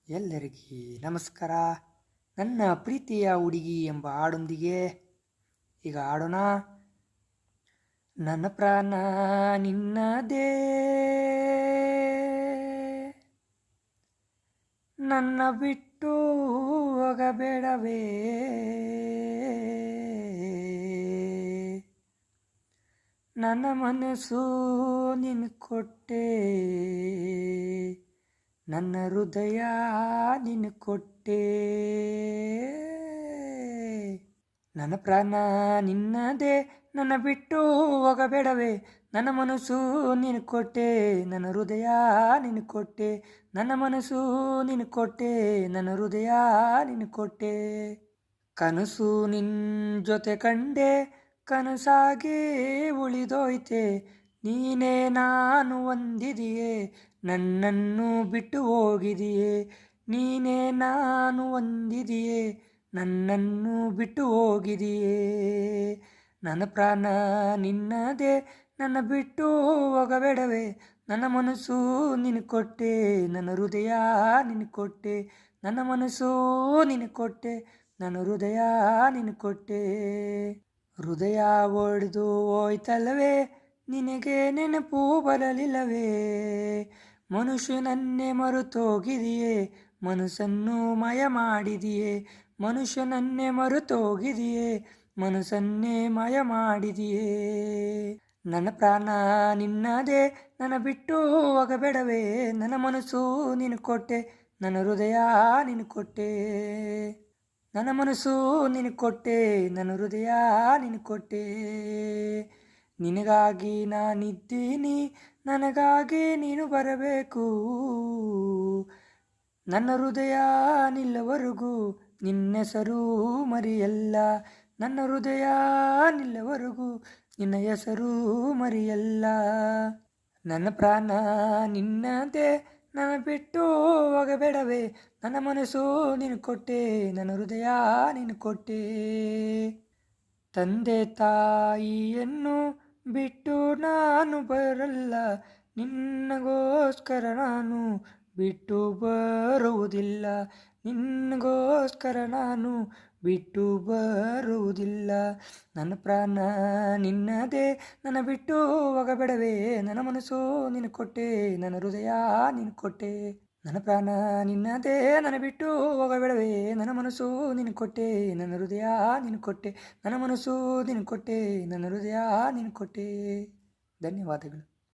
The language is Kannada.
ಎಲ್ಲರಿಗೂ ನಮಸ್ಕಾರ. ನನ್ನ ಪ್ರೀತಿಯ ಹುಡುಗಿ ಎಂಬ ಹಾಡೊಂದಿಗೆ ಈಗ ಹಾಡೋಣ. ನನ್ನ ಪ್ರಾಣ ನಿನ್ನದೇ, ನನ್ನ ಬಿಟ್ಟು ಹೋಗಬೇಡವೇ, ನನ್ನ ಮನಸ್ಸು ನಿನ್ನ ಕೊಟ್ಟೆ, ನನ್ನ ಹೃದಯ ನಿನ್ನ ಕೊಟ್ಟೆ. ನನ್ನ ಪ್ರಾಣ ನಿನ್ನದೇ, ನನ್ನ ಬಿಟ್ಟು ಹೋಗಬೇಡವೇ, ನನ್ನ ಮನಸ್ಸು ನಿನ್ನ ಕೊಟ್ಟೆ, ನನ್ನ ಹೃದಯ ನಿನ್ನ ಕೊಟ್ಟೆ, ನನ್ನ ಮನಸ್ಸು ನಿನ್ನ ಕೊಟ್ಟೆ, ನನ್ನ ಹೃದಯ ನಿನ್ನ ಕೊಟ್ಟೆ. ಕನಸು ನಿನ್ನ ಜೊತೆ ಕಂಡೆ, ಕನಸಾಗಿ ಉಳಿದೋಯ್ತೆ, ನೀನೇ ನಾನು ಹೊಂದಿದೆಯೇ, ನನ್ನನ್ನು ಬಿಟ್ಟು ಹೋಗಿದೆಯೇ, ನೀನೇ ನಾನು ಹೊಂದಿದೆಯೇ, ನನ್ನನ್ನು ಬಿಟ್ಟು ಹೋಗಿದೆಯೇ. ನನ್ನ ಪ್ರಾಣ ನಿನ್ನದೇ, ನನ್ನ ಬಿಟ್ಟು ಹೋಗಬೇಡವೇ, ನನ್ನ ಮನಸ್ಸು ನಿನ್ನ ಕೊಟ್ಟೆ, ನನ್ನ ಹೃದಯ ನಿನ್ನ ಕೊಟ್ಟೆ, ನನ್ನ ಮನಸ್ಸು ನಿನ್ನ ಕೊಟ್ಟೆ, ನನ್ನ ಹೃದಯ ನಿನ್ನ ಕೊಟ್ಟೆ. ಹೃದಯ ಒಡೆದು ಹೋಯ್ತಲ್ಲವೇ, ನಿನಗೆ ನೆನಪು ಬರಲಿಲ್ಲವೇ, ಮನುಷ್ಯನನ್ನೇ ಮರೆತೋಗಿದೆಯೇ, ಮನಸ್ಸನ್ನು ಮಯ ಮಾಡಿದೆಯೇ, ಮನುಷ್ಯನನ್ನೇ ಮರೆತೋಗಿದೆಯೇ, ಮನಸ್ಸನ್ನೇ ಮಯ ಮಾಡಿದೆಯೇ. ನನ್ನ ಪ್ರಾಣ ನಿನ್ನದೇ, ನನ್ನ ಬಿಟ್ಟು ಹೋಗಬೇಡವೇ, ನನ್ನ ಮನಸ್ಸು ನಿನ್ನ ಕೊಟ್ಟೆ, ನನ್ನ ಹೃದಯ ನಿನ್ನ ಕೊಟ್ಟೆ, ನನ್ನ ಮನಸ್ಸು ನಿನ್ನ ಕೊಟ್ಟೆ, ನನ್ನ ಹೃದಯ ನಿನ್ನ ಕೊಟ್ಟೆ. ನಿನಗಾಗಿ ನಾನಿದ್ದೀನಿ, ನನಗಾಗಿ ನೀನು ಬರಬೇಕು, ನನ್ನ ಹೃದಯ ನಿಲ್ಲವರೆಗೂ ನಿನ್ನ ಹೆಸರು ಮರೆಯಲ್ಲ, ನನ್ನ ಹೃದಯ ನಿಲ್ಲವರೆಗೂ ನಿನ್ನ ಹೆಸರು ಮರೆಯಲ್ಲ. ನನ್ನ ಪ್ರಾಣ ನಿನ್ನದೇ, ನನ್ನ ಬಿಟ್ಟು ಹೋಗಬೇಡವೇ, ನನ್ನ ಮನಸ್ಸು ನಿನ್ನ ಕೊಟ್ಟೆ, ನನ್ನ ಹೃದಯ ನಿನ್ನ ಕೊಟ್ಟೆ. ತಂದೆ ತಾಯಿಯನ್ನು ಬಿಟ್ಟು ನಾನು ಬರಲ್ಲ, ನಿನ್ನಗೋಸ್ಕರ ನಾನು ಬಿಟ್ಟು ಬರುವುದಿಲ್ಲ, ನಿನ್ನಗೋಸ್ಕರ ನಾನು ಬಿಟ್ಟು ಬರುವುದಿಲ್ಲ. ನನ್ನ ಪ್ರಾಣ ನಿನ್ನದೇ, ನನ್ನ ಬಿಟ್ಟು ಹೋಗಬೇಡವೇ, ನನ್ನ ಮನಸ್ಸು ನಿನ್ನ ಕೊಟ್ಟೆ, ನನ್ನ ಹೃದಯ ನಿನ್ನ ಕೊಟ್ಟೆ. ನನ್ನ ಪ್ರಾಣ ನಿನ್ನದೇ, ನನ್ನ ಬಿಟ್ಟು ಹೋಗಬೇಡವೇ, ನನ್ನ ಮನಸ್ಸು ನಿನ್ನ ಕೊಟ್ಟೆ, ನನ್ನ ಹೃದಯ ನಿನ್ನ ಕೊಟ್ಟೆ, ನನ್ನ ಮನಸ್ಸು ನಿನ್ನ ಕೊಟ್ಟೆ, ನನ್ನ ಹೃದಯ ನಿನ್ನ ಕೊಟ್ಟೆ. ಧನ್ಯವಾದಗಳು.